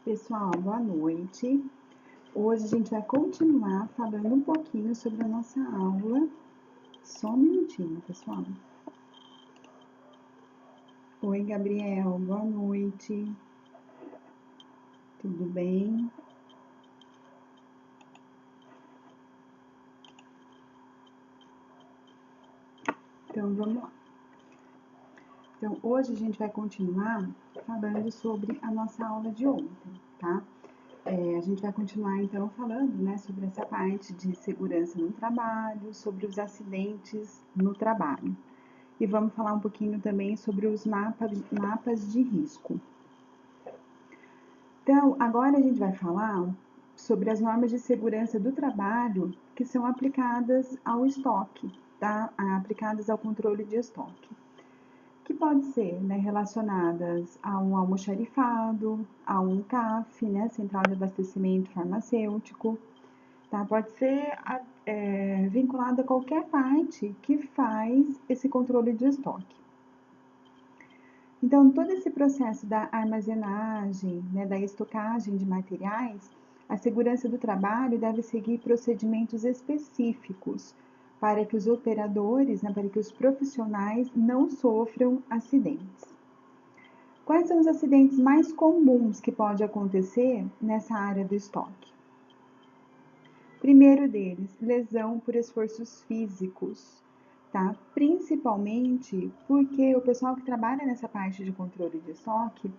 Pessoal, boa noite. Hoje a gente vai continuar falando um pouquinho sobre a nossa aula. Só um minutinho, pessoal. Oi, Gabriel, boa noite. Tudo bem? Então, vamos lá. Então, hoje a gente vai continuar falando sobre a nossa aula de ontem, tá? A gente vai continuar, então, falando, né, sobre essa parte de segurança no trabalho, sobre os acidentes no trabalho. E vamos falar um pouquinho também sobre os mapas de risco. Então, agora a gente vai falar sobre as normas de segurança do trabalho que são aplicadas ao estoque, tá? Aplicadas ao controle de estoque. Que pode ser, né, relacionadas a um almoxarifado, a um CAF, né, Central de Abastecimento Farmacêutico, tá? Pode ser vinculada a qualquer parte que faz esse controle de estoque. Então, todo esse processo da armazenagem, né, da estocagem de materiais, a segurança do trabalho deve seguir procedimentos específicos para que os operadores, né, para que os profissionais não sofram acidentes. Quais são os acidentes mais comuns que pode acontecer nessa área do estoque? Primeiro deles, lesão por esforços físicos, tá? Principalmente porque o pessoal que trabalha nessa parte de controle de estoque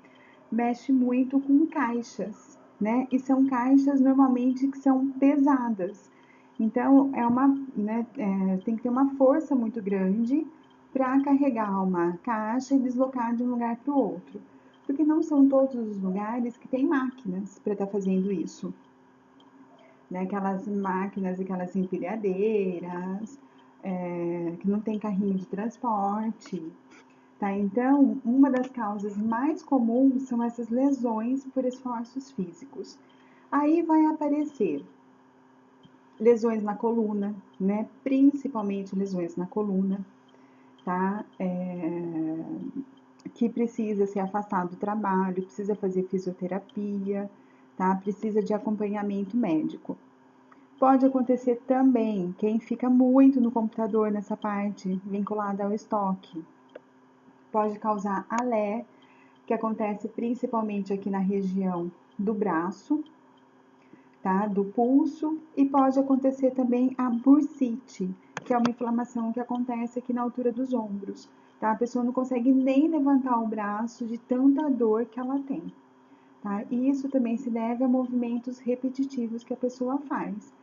mexe muito com caixas, né? E são caixas normalmente que são pesadas. Então, tem que ter uma força muito grande para carregar uma caixa e deslocar de um lugar para o outro. Porque não são todos os lugares que têm máquinas para estar fazendo isso. Né? Aquelas máquinas, aquelas empilhadeiras, que não tem carrinho de transporte. Tá? Então, uma das causas mais comuns são essas lesões por esforços físicos. Aí vai aparecer lesões na coluna, né? Principalmente lesões na coluna, tá? Que precisa ser afastado do trabalho, precisa fazer fisioterapia, tá? Precisa de acompanhamento médico. Pode acontecer também quem fica muito no computador nessa parte vinculada ao estoque. Pode causar alé, que acontece principalmente aqui na região do braço, tá? Do pulso, e pode acontecer também a bursite, que é uma inflamação que acontece aqui na altura dos ombros, tá? A pessoa não consegue nem levantar o braço de tanta dor que ela tem, tá? E isso também se deve a movimentos repetitivos que a pessoa faz.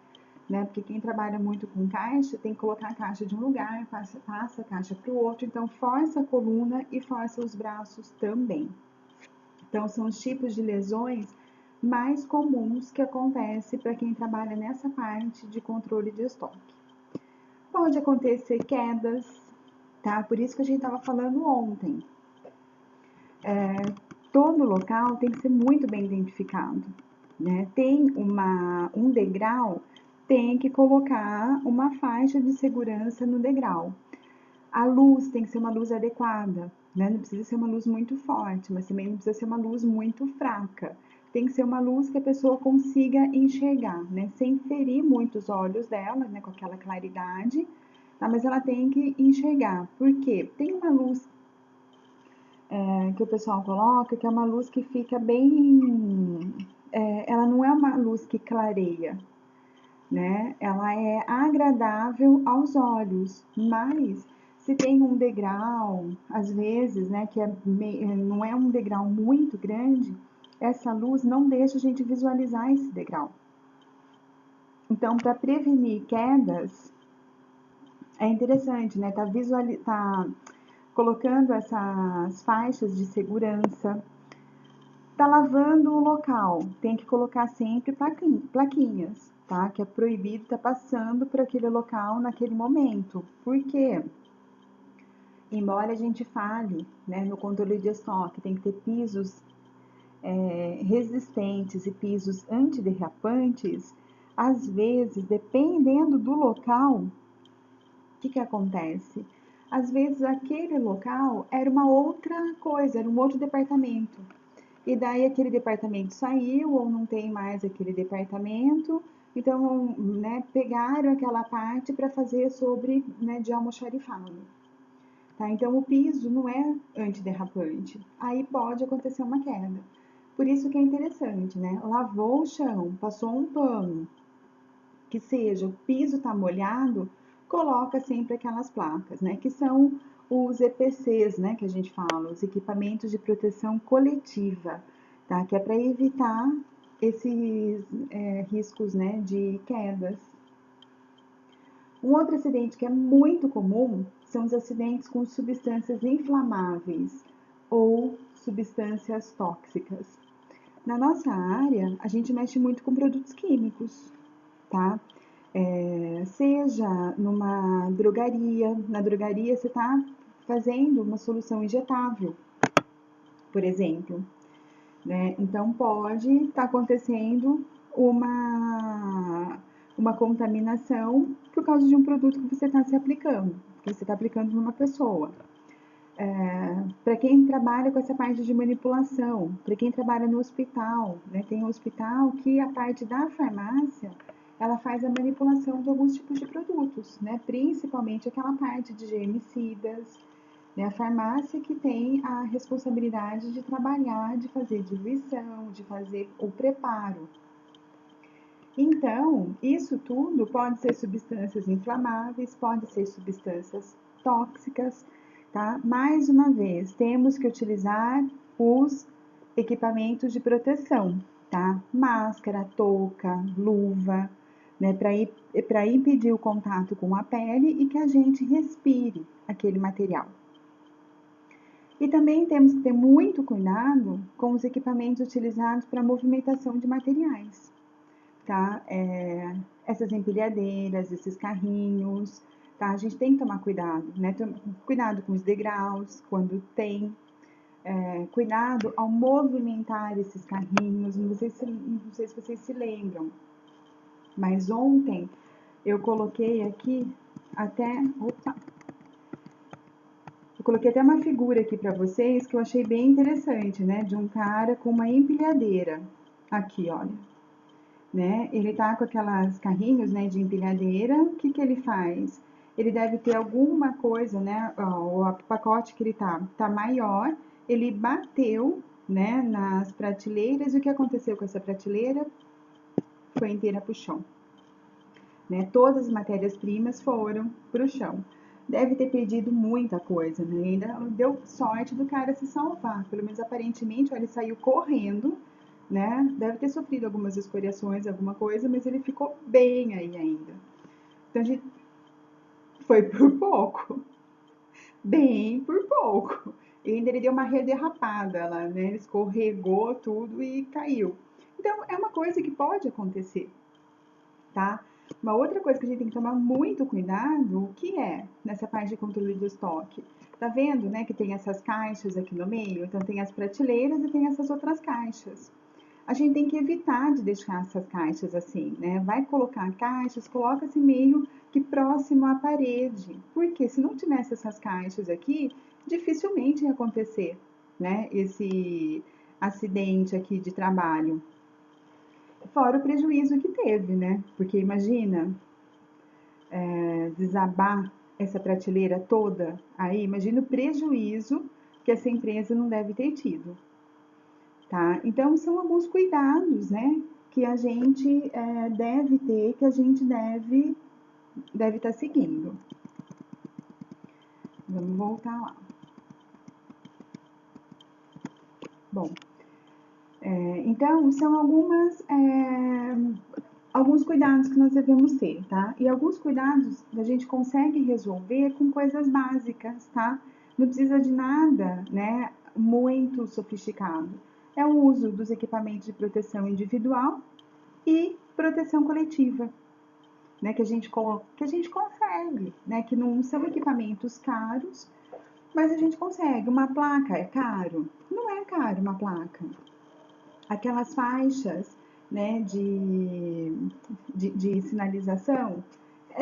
Né? Porque quem trabalha muito com caixa tem que colocar a caixa de um lugar, passa a caixa para o outro, então força a coluna e força os braços também. Então são os tipos de lesões mais comuns que acontecem para quem trabalha nessa parte de controle de estoque. Pode acontecer quedas, tá? Por isso que a gente estava falando ontem. Todo local tem que ser muito bem identificado, né? Tem um degrau, tem que colocar uma faixa de segurança no degrau. A luz tem que ser uma luz adequada, né? Não precisa ser uma luz muito forte, mas também não precisa ser uma luz muito fraca. Tem que ser uma luz que a pessoa consiga enxergar, né? Sem ferir muito os olhos dela, né? Com aquela claridade, tá? Mas ela tem que enxergar. Por quê? Tem uma luz que o pessoal coloca, que é uma luz que fica bem. Ela não é uma luz que clareia, né? Ela é agradável aos olhos, mas se tem um degrau, às vezes, né, não é um degrau muito grande, essa luz não deixa a gente visualizar esse degrau. Então, para prevenir quedas, é interessante, né? Tá colocando essas faixas de segurança. Tá lavando o local, tem que colocar sempre plaquinhas, tá? Que é proibido estar passando por aquele local naquele momento. Por quê? Embora a gente fale, né, no controle de estoque, tem que ter pisos resistentes e pisos antiderrapantes, às vezes, dependendo do local, o que acontece? Às vezes aquele local era uma outra coisa, era um outro departamento. e daí aquele departamento saiu ou não tem mais aquele departamento, então, né, pegaram aquela parte para fazer sobre, né, de almoxarifado. Tá? Então, o piso não é antiderrapante. Aí pode acontecer uma queda. Por isso que é interessante, né? Lavou o chão, passou um pano, que seja, o piso está molhado, coloca sempre aquelas placas, né? Que são os EPCs, né? Que a gente fala, os equipamentos de proteção coletiva, tá? Que é para evitar esses riscos, né? De quedas. Um outro acidente que é muito comum são os acidentes com substâncias inflamáveis ou substâncias tóxicas. Na nossa área, a gente mexe muito com produtos químicos, tá? Seja numa drogaria, na drogaria você está fazendo uma solução injetável, por exemplo, né? Então pode estar acontecendo uma contaminação por causa de um produto que você está se aplicando, que você está aplicando numa pessoa. Para quem trabalha com essa parte de manipulação, para quem trabalha no hospital, né? Tem um hospital que a parte da farmácia ela faz a manipulação de alguns tipos de produtos, né? Principalmente aquela parte de germicidas, né? A farmácia que tem a responsabilidade de trabalhar, de fazer diluição, de fazer o preparo. Então, isso tudo pode ser substâncias inflamáveis, pode ser substâncias tóxicas, tá? Mais uma vez, temos que utilizar os equipamentos de proteção, tá? Máscara, touca, luva, né? Para impedir o contato com a pele e que a gente respire aquele material. E também temos que ter muito cuidado com os equipamentos utilizados para movimentação de materiais, tá? Essas empilhadeiras, esses carrinhos, tá? A gente tem que tomar cuidado, né? Cuidado com os degraus, quando tem, cuidado ao movimentar esses carrinhos. Não sei se vocês se lembram, mas ontem eu coloquei aqui até, opa, eu coloquei até uma figura aqui para vocês que eu achei bem interessante, né? De um cara com uma empilhadeira. Aqui, olha. Né? Ele tá com aquelas carrinhos, né, de empilhadeira. O que que ele faz? Ele deve ter alguma coisa, né? O pacote que ele tá maior. Ele bateu, né, nas prateleiras. E o que aconteceu com essa prateleira? Foi inteira pro chão. Né? Todas as matérias-primas foram pro chão. Deve ter perdido muita coisa, né? Ainda deu sorte do cara se salvar. Pelo menos aparentemente, ele saiu correndo, né? Deve ter sofrido algumas escoriações, alguma coisa, mas ele ficou bem aí ainda. Então a gente foi por pouco, bem por pouco. E ainda ele deu uma derrapada lá, né? Ele escorregou tudo e caiu. Então é uma coisa que pode acontecer, tá? Uma outra coisa que a gente tem que tomar muito cuidado, o que é nessa parte de controle do estoque? Tá vendo, né, que tem essas caixas aqui no meio? Então tem as prateleiras e tem essas outras caixas. A gente tem que evitar de deixar essas caixas assim, né? Vai colocar caixas, coloca assim meio que próximo à parede. Porque se não tivesse essas caixas aqui, dificilmente ia acontecer, né? Esse acidente aqui de trabalho. Fora o prejuízo que teve, né? Porque imagina desabar essa prateleira toda, aí imagina o prejuízo que essa empresa não deve ter tido, tá? Então são alguns cuidados, né? Que a gente deve ter, que a gente deve estar seguindo. Vamos voltar lá. Bom, então são alguns cuidados que nós devemos ter, tá? E alguns cuidados a gente consegue resolver com coisas básicas, tá? Não precisa de nada, né, muito sofisticado. É o uso dos equipamentos de proteção individual e proteção coletiva, né, que a gente consegue, né, que não são equipamentos caros, mas a gente consegue. Uma placa é caro? Não é caro uma placa. Aquelas faixas, né, de sinalização,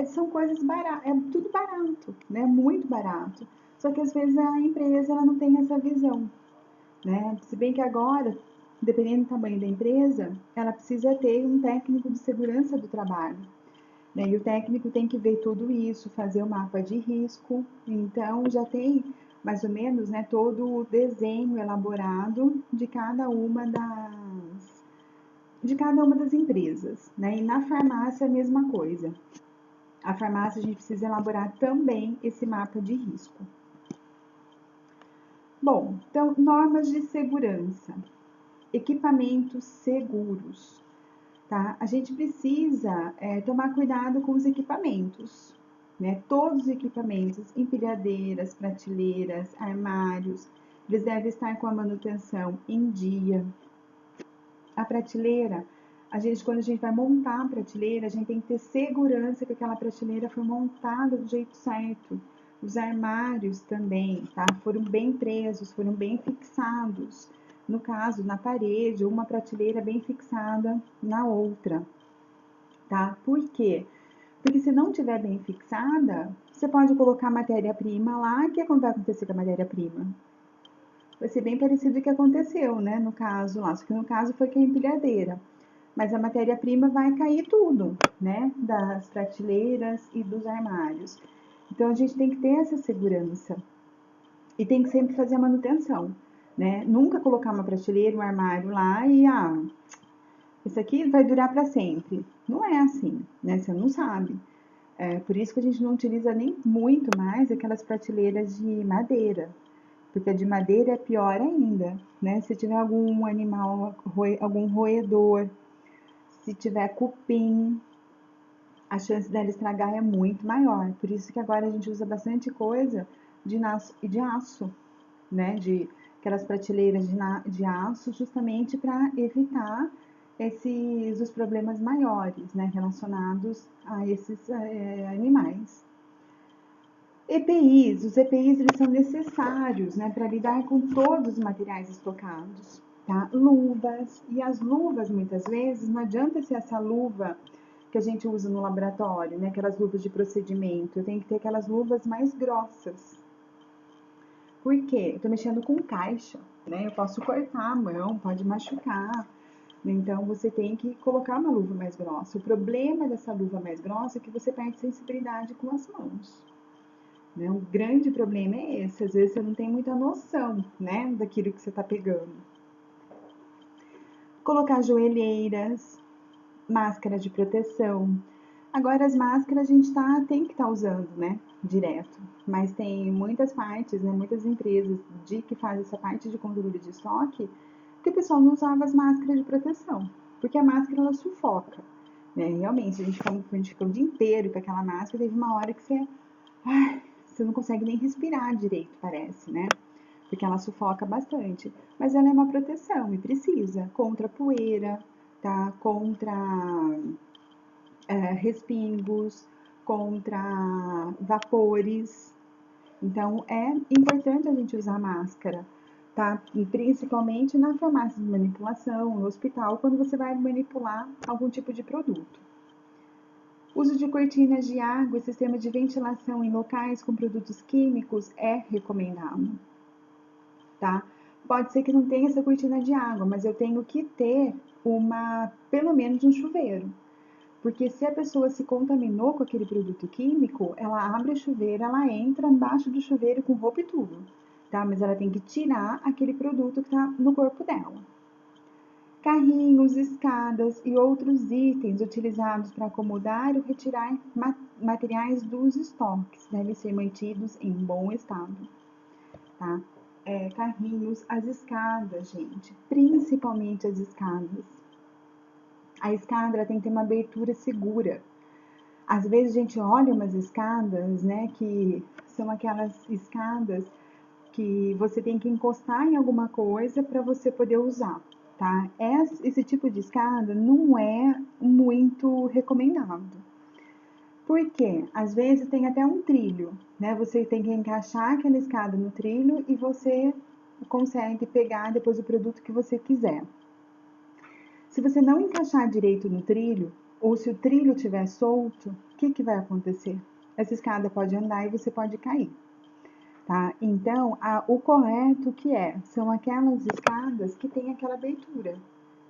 são coisas baratas, é tudo barato, né, muito barato. Só que às vezes a empresa ela não tem essa visão, né? Se bem que agora dependendo do tamanho da empresa, ela precisa ter um técnico de segurança do trabalho, né? E o técnico tem que ver tudo isso, fazer o mapa de risco. Então, já tem mais ou menos, né, todo o desenho elaborado de cada uma das empresas, né? E na farmácia a mesma coisa. A farmácia a gente precisa elaborar também esse mapa de risco. Bom, então, normas de segurança, equipamentos seguros, tá? A gente precisa tomar cuidado com os equipamentos, né? Todos os equipamentos, empilhadeiras, prateleiras, armários, eles devem estar com a manutenção em dia. A prateleira, quando a gente vai montar a prateleira, a gente tem que ter segurança que aquela prateleira foi montada do jeito certo. Os armários também, tá? Foram bem presos, foram bem fixados. No caso, na parede, uma prateleira bem fixada na outra, tá? Por quê? Porque se não tiver bem fixada, você pode colocar matéria-prima lá, e o que vai acontecer com a matéria-prima? Vai ser bem parecido com o que aconteceu, né, no caso lá, só que no caso foi com a empilhadeira. Mas a matéria-prima vai cair tudo, né, das prateleiras e dos armários. Então a gente tem que ter essa segurança e tem que sempre fazer a manutenção, né? Nunca colocar uma prateleira, um armário lá e isso aqui vai durar para sempre. Não é assim, né? Você não sabe. Por isso que a gente não utiliza nem muito mais aquelas prateleiras de madeira, porque a de madeira é pior ainda, né? Se tiver algum animal, algum roedor, se tiver cupim, a chance dela estragar é muito maior. Por isso que agora a gente usa bastante coisa de aço, né? De aquelas prateleiras de aço, justamente para evitar os problemas maiores, né? Relacionados a esses animais. EPIs, os EPIs eles são necessários, né, para lidar com todos os materiais estocados, tá? Luvas, e as luvas muitas vezes não adianta ser essa luva que a gente usa no laboratório, né, aquelas luvas de procedimento, eu tenho que ter aquelas luvas mais grossas. Por quê? Eu tô mexendo com caixa, né? Eu posso cortar a mão, pode machucar. Então você tem que colocar uma luva mais grossa. O problema dessa luva mais grossa é que você perde sensibilidade com as mãos. Né? O grande problema é esse, às vezes você não tem muita noção, né, daquilo que você está pegando. Colocar joelheiras, máscara de proteção. Agora as máscaras a gente tem que estar usando, né, direto. Mas tem muitas partes, né, muitas empresas que fazem essa parte de controle de estoque, que o pessoal não usava as máscaras de proteção, porque a máscara ela sufoca. Né? Realmente, a gente ficou o dia inteiro com aquela máscara, teve uma hora que você não consegue nem respirar direito, parece, né? Porque ela sufoca bastante. Mas ela é uma proteção e precisa contra poeira, tá? Contra respingos, contra vapores. Então é importante a gente usar máscara, tá? E principalmente na farmácia de manipulação, no hospital, quando você vai manipular algum tipo de produto. Uso de cortinas de água e sistema de ventilação em locais com produtos químicos é recomendado, tá? Pode ser que não tenha essa cortina de água, mas eu tenho que ter pelo menos um chuveiro. Porque se a pessoa se contaminou com aquele produto químico, ela abre o chuveiro, ela entra embaixo do chuveiro com roupa e tudo, tá? Mas ela tem que tirar aquele produto que tá no corpo dela. Carrinhos, escadas e outros itens utilizados para acomodar ou retirar materiais dos estoques devem ser mantidos em bom estado, tá? Carrinhos, as escadas, gente, principalmente as escadas. A escada tem que ter uma abertura segura. Às vezes a gente olha umas escadas, né, que são aquelas escadas que você tem que encostar em alguma coisa para você poder usar, tá? Esse tipo de escada não é muito recomendado. Por quê? Às vezes tem até um trilho, né? Você tem que encaixar aquela escada no trilho e você consegue pegar depois o produto que você quiser. Se você não encaixar direito no trilho, ou se o trilho estiver solto, o que vai acontecer? Essa escada pode andar e você pode cair. tá? Então, o correto são aquelas escadas que tem aquela abertura,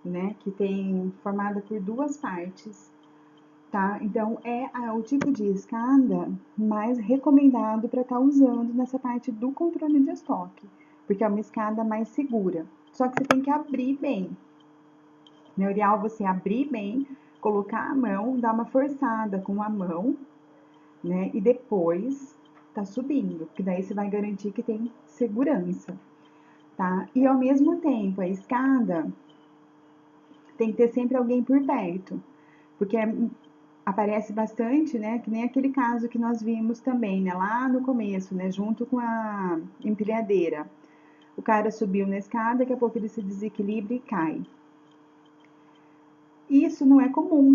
né? Que tem formada por duas partes, tá? Então, o tipo de escada mais recomendado para estar usando nessa parte do controle de estoque, porque é uma escada mais segura. Só que você tem que abrir bem. No ideal, você abrir bem, colocar a mão, dar uma forçada com a mão, né? E depois tá subindo, que daí você vai garantir que tem segurança, tá? E ao mesmo tempo, a escada tem que ter sempre alguém por perto, porque aparece bastante, né? Que nem aquele caso que nós vimos também, né? Lá no começo, né? Junto com a empilhadeira. O cara subiu na escada, daqui a pouco ele se desequilibra e cai. Isso não é comum,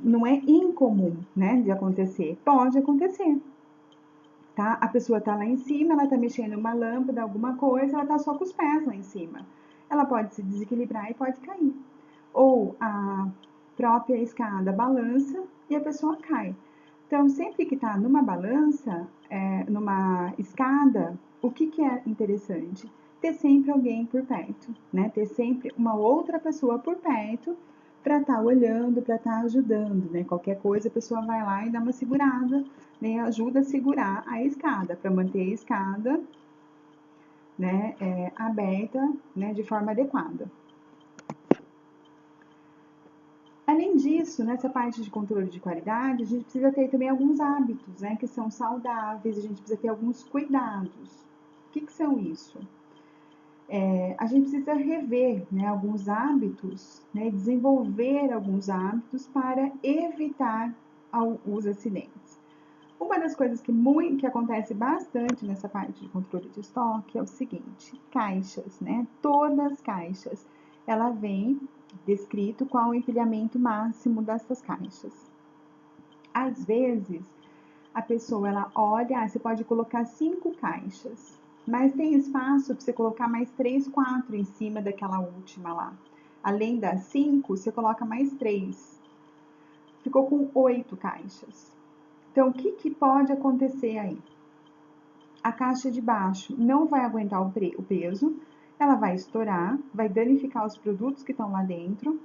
não é incomum, né? De acontecer. Pode acontecer, tá? A pessoa tá lá em cima, ela tá mexendo uma lâmpada, alguma coisa, ela tá só com os pés lá em cima. Ela pode se desequilibrar e pode cair. Ou a própria escada balança e a pessoa cai. Então, sempre que tá numa balança, numa escada, o que é interessante? Ter sempre alguém por perto, né? Ter sempre uma outra pessoa por perto para estar olhando, para estar ajudando, né? Qualquer coisa a pessoa vai lá e dá uma segurada, né? Ajuda a segurar a escada, para manter a escada, né, aberta, né, de forma adequada. Além disso, nessa parte de controle de qualidade, a gente precisa ter também alguns hábitos, né, que são saudáveis, a gente precisa ter alguns cuidados. O que são isso? A gente precisa rever, né, alguns hábitos, né, desenvolver alguns hábitos para evitar os acidentes. Uma das coisas que acontece bastante nessa parte de controle de estoque é o seguinte: caixas, né? Todas as caixas, ela vem descrito qual o empilhamento máximo dessas caixas. Às vezes, a pessoa ela olha, você pode colocar 5 caixas, mas tem espaço para você colocar mais 3, 4 em cima daquela última lá. Além das 5, você coloca mais 3. Ficou com 8 caixas. Então, o que pode acontecer aí? A caixa de baixo não vai aguentar o peso, ela vai estourar, vai danificar os produtos que estão lá dentro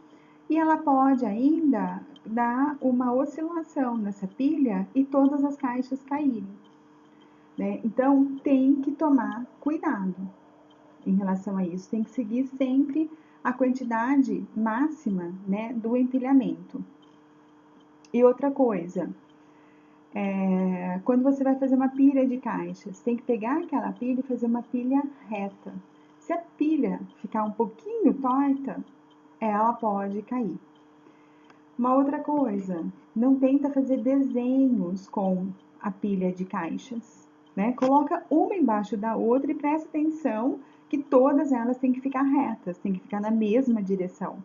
e ela pode ainda dar uma oscilação nessa pilha e todas as caixas caírem, né? Então, tem que tomar cuidado em relação a isso, tem que seguir sempre a quantidade máxima, né, do empilhamento. E outra coisa, quando você vai fazer uma pilha de caixas, tem que pegar aquela pilha e fazer uma pilha reta. Se a pilha ficar um pouquinho torta, ela pode cair. Uma outra coisa, não tenta fazer desenhos com a pilha de caixas, né? Coloca uma embaixo da outra e presta atenção que todas elas têm que ficar retas, têm que ficar na mesma direção.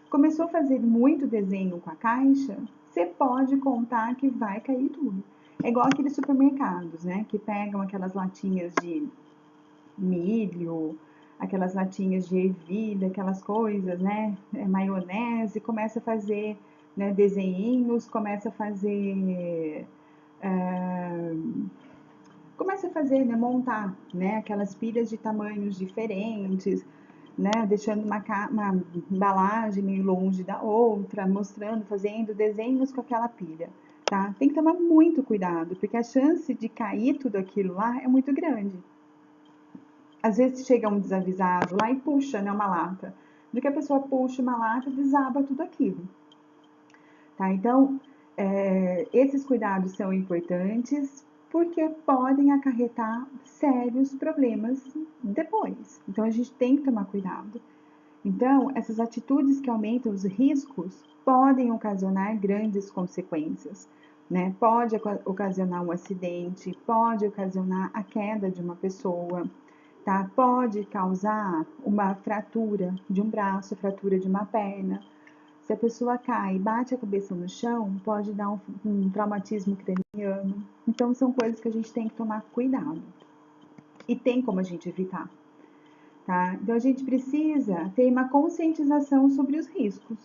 Começou a fazer muito desenho com a caixa, você pode contar que vai cair tudo. É igual aqueles supermercados, né? Que pegam aquelas latinhas de milho, aquelas latinhas de ervilha, aquelas coisas, né? Maionese, começa a fazer, né, desenhinhos, começa a fazer, né, montar, né, aquelas pilhas de tamanhos diferentes, né, deixando uma embalagem meio longe da outra, mostrando, fazendo desenhos com aquela pilha, tá? Tem que tomar muito cuidado, porque a chance de cair tudo aquilo lá é muito grande. Às vezes chega um desavisado lá e puxa, né, uma lata. Do que a pessoa puxa uma lata, desaba tudo aquilo, tá? Então, esses cuidados são importantes porque podem acarretar sérios problemas depois. Então, a gente tem que tomar cuidado. Então, essas atitudes que aumentam os riscos podem ocasionar grandes consequências, né? Pode ocasionar um acidente, pode ocasionar a queda de uma pessoa, tá? Pode causar uma fratura de um braço, fratura de uma perna. Se a pessoa cai e bate a cabeça no chão, pode dar um traumatismo craniano. Então, são coisas que a gente tem que tomar cuidado. E tem como a gente evitar, tá? Então, a gente precisa ter uma conscientização sobre os riscos,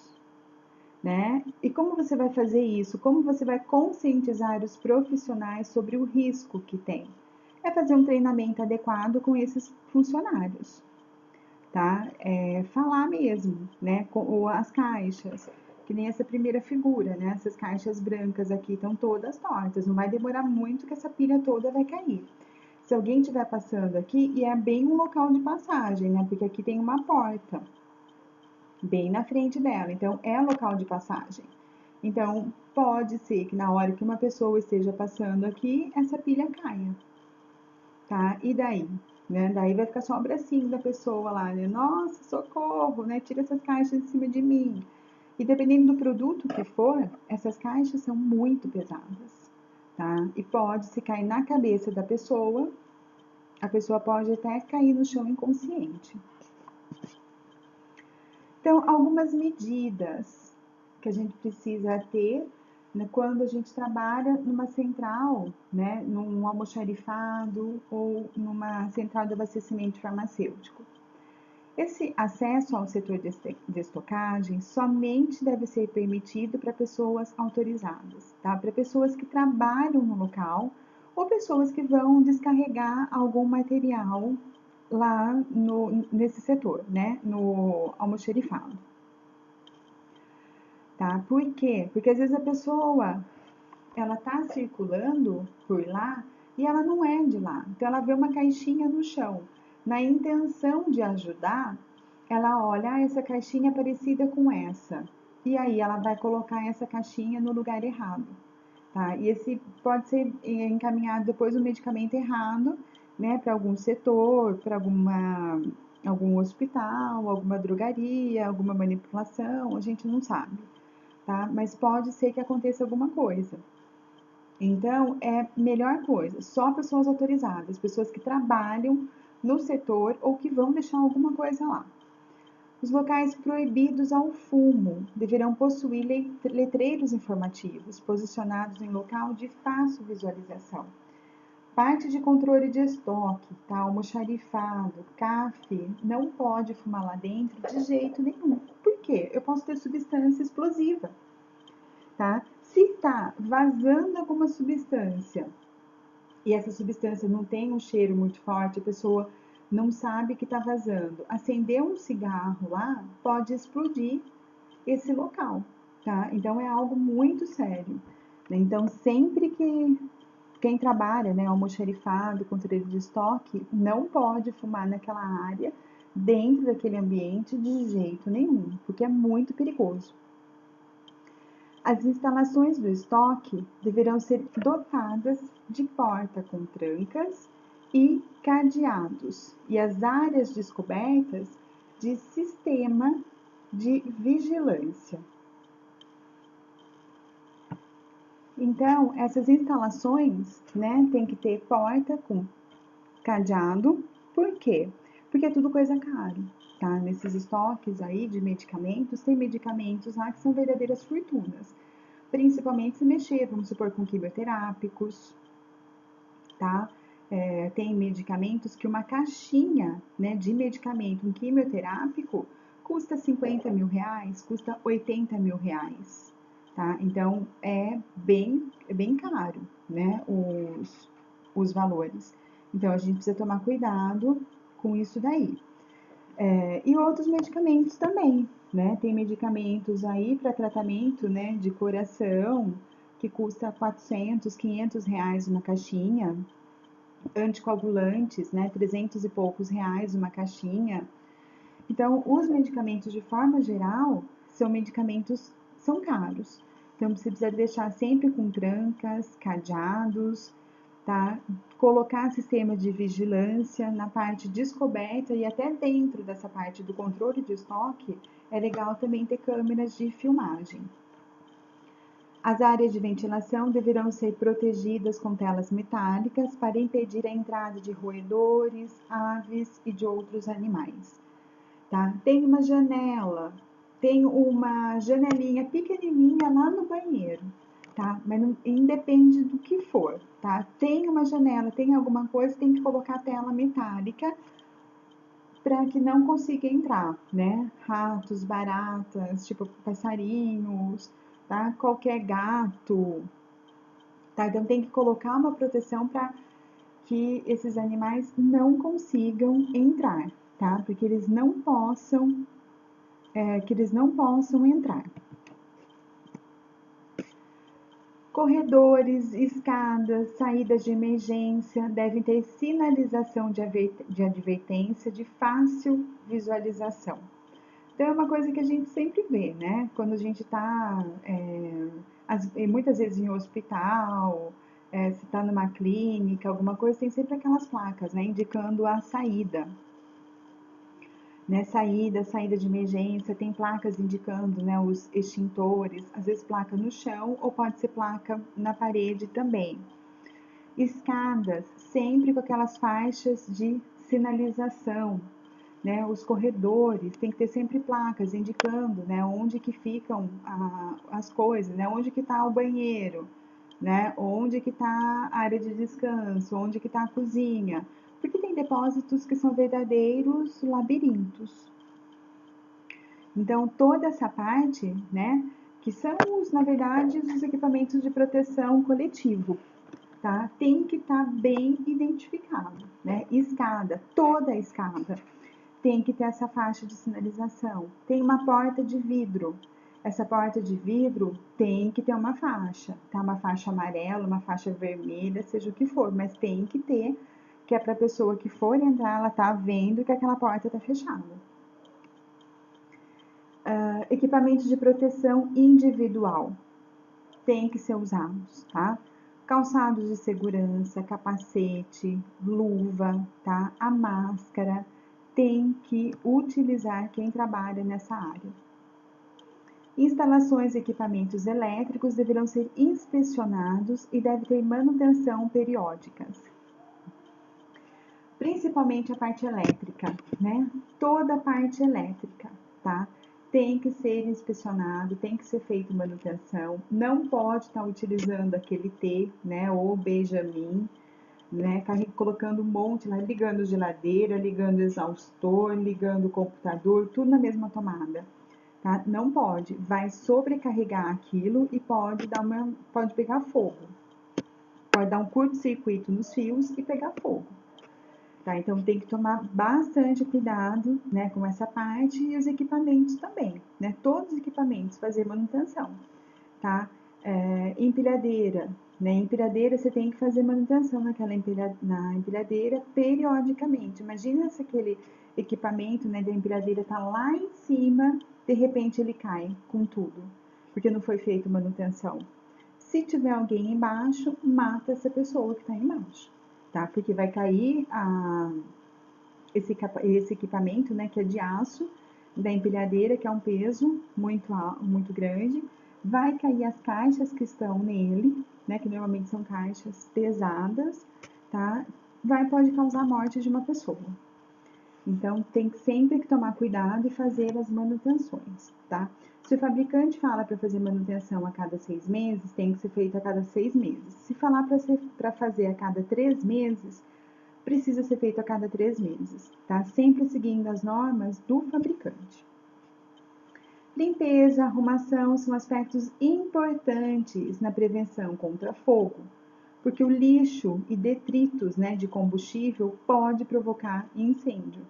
né? E como você vai fazer isso? Como você vai conscientizar os profissionais sobre o risco que tem? é fazer um treinamento adequado com esses funcionários, tá? Falar mesmo, né? Com as caixas, que nem essa primeira figura, né? Essas caixas brancas aqui estão todas tortas, não vai demorar muito que essa pilha toda vai cair. Se alguém estiver passando aqui, e é bem um local de passagem, né? Porque aqui tem uma porta bem na frente dela, então é local de passagem. Então, pode ser que na hora que uma pessoa esteja passando aqui, essa pilha caia, tá? E daí? Né? Daí vai ficar só o bracinho da pessoa lá, né? Nossa, socorro, né? Tira essas caixas de cima de mim. E dependendo do produto que for, essas caixas são muito pesadas, tá? E pode se cair na cabeça da pessoa, a pessoa pode até cair no chão inconsciente. Então, algumas medidas que a gente precisa ter, né, quando a gente trabalha numa central, né, num almoxarifado ou numa central de abastecimento farmacêutico. Esse acesso ao setor de estocagem somente deve ser permitido para pessoas autorizadas, tá? Para pessoas que trabalham no local ou pessoas que vão descarregar algum material lá nesse setor, né? No almoxarifado. Tá? Por quê? Porque às vezes a pessoa ela tá circulando por lá e ela não é de lá. Então ela vê uma caixinha no chão. Na intenção de ajudar, ela olha, essa caixinha é parecida com essa. E aí ela vai colocar essa caixinha no lugar errado. Tá? E esse pode ser encaminhado depois o medicamento errado, né, para algum setor, para algum hospital, alguma drogaria, alguma manipulação, a gente não sabe, tá? Mas pode ser que aconteça alguma coisa. Então, é melhor coisa, só pessoas autorizadas, pessoas que trabalham no setor ou que vão deixar alguma coisa lá. Os locais proibidos ao fumo deverão possuir letreiros informativos posicionados em local de fácil visualização. Parte de controle de estoque, tá? Almoxarifado, CAF, não pode fumar lá dentro de jeito nenhum. Por quê? Eu posso ter substância explosiva, tá? Se tá vazando alguma substância e essa substância não tem um cheiro muito forte, a pessoa não sabe que está vazando. Acender um cigarro lá pode explodir esse local, tá? Então é algo muito sério, né? Então sempre que quem trabalha, né, almoxarifado, controle de estoque, não pode fumar naquela área, dentro daquele ambiente de jeito nenhum, porque é muito perigoso. As instalações do estoque deverão ser dotadas de porta com trancas e cadeados, e as áreas descobertas de sistema de vigilância. Então, essas instalações, né, tem que ter porta com cadeado. Por quê? Porque é tudo coisa cara, tá? Nesses estoques aí de medicamentos, tem medicamentos lá que são verdadeiras fortunas. Principalmente se mexer, vamos supor, com quimioterápicos, tá? Tem medicamentos que uma caixinha, né, de medicamento, um quimioterápico, custa 50 mil reais, custa 80 mil reais, tá? Então, é bem caro, né, os valores. Então, a gente precisa tomar cuidado com isso daí. E outros medicamentos também, né? Tem medicamentos aí para tratamento, né, de coração, que custa 400, 500 reais uma caixinha. Anticoagulantes, né, 300 e poucos reais uma caixinha. Então, os medicamentos de forma geral são caros. Então, você precisa deixar sempre com trancas, cadeados, tá? Colocar sistema de vigilância na parte descoberta e até dentro dessa parte do controle de estoque, é legal também ter câmeras de filmagem. As áreas de ventilação deverão ser protegidas com telas metálicas para impedir a entrada de roedores, aves e de outros animais. Tá? Tem uma janela, tem uma janelinha pequenininha lá no banheiro, tá? Mas não, independe do que for, tá? Tem uma janela, tem alguma coisa, tem que colocar tela metálica para que não consiga entrar, né? Ratos, baratas, tipo passarinhos, tá? Qualquer gato, tá? Então tem que colocar uma proteção para que esses animais não consigam entrar, tá? Porque eles não possam, entrar. Corredores, escadas, saídas de emergência devem ter sinalização de advertência de fácil visualização. Então, é uma coisa que a gente sempre vê, né? Quando a gente está, muitas vezes em hospital, se está numa clínica, alguma coisa, tem sempre aquelas placas, né? Indicando a saída. Né, saída de emergência, tem placas indicando, né, os extintores, às vezes placa no chão ou pode ser placa na parede também. Escadas, sempre com aquelas faixas de sinalização, né, os corredores, tem que ter sempre placas indicando, né, onde que ficam as coisas, né, onde que está o banheiro, né, onde que está a área de descanso, onde que está a cozinha, porque tem depósitos que são verdadeiros labirintos. Então, toda essa parte, né, que são, na verdade, os equipamentos de proteção coletivo, tá? Tem que estar bem identificado, né? Escada, toda a escada tem que ter essa faixa de sinalização. Tem uma porta de vidro. Essa porta de vidro tem que ter uma faixa, tá? Uma faixa amarela, uma faixa vermelha, seja o que for, mas tem que ter, que é para a pessoa que for entrar, ela tá vendo que aquela porta tá fechada. Equipamentos de proteção individual tem que ser usados, tá? Calçados de segurança, capacete, luva, tá? A máscara tem que utilizar quem trabalha nessa área. Instalações e equipamentos elétricos deverão ser inspecionados e devem ter manutenção periódicas. Principalmente a parte elétrica, né? Toda a parte elétrica, tá? Tem que ser inspecionado, tem que ser feita manutenção, não pode estar utilizando aquele T, né, ou Benjamin, né, colocando um monte lá, ligando geladeira, ligando exaustor, ligando o computador, tudo na mesma tomada, tá? Não pode, vai sobrecarregar aquilo e pode pegar fogo, pode dar um curto-circuito nos fios e pegar fogo. Tá? Então, tem que tomar bastante cuidado, né, com essa parte e os equipamentos também, né? Todos os equipamentos, fazer manutenção, tá? Empilhadeira, né? Empilhadeira, você tem que fazer manutenção na empilhadeira periodicamente. Imagina se aquele equipamento, né, da empilhadeira tá lá em cima, de repente ele cai com tudo, porque não foi feita manutenção. Se tiver alguém embaixo, mata essa pessoa que está embaixo. Tá? Porque vai cair esse equipamento, né, que é de aço, da empilhadeira, que é um peso muito grande, vai cair as caixas que estão nele, né, que normalmente são caixas pesadas, tá? Pode causar a morte de uma pessoa. Então, tem sempre que tomar cuidado e fazer as manutenções, tá? Se o fabricante fala para fazer manutenção a cada 6 meses, tem que ser feito a cada 6 meses. Se falar para fazer a cada 3 meses, precisa ser feito a cada 3 meses, tá? Sempre seguindo as normas do fabricante. Limpeza, arrumação são aspectos importantes na prevenção contra fogo, porque o lixo e detritos, né, de combustível pode provocar incêndio.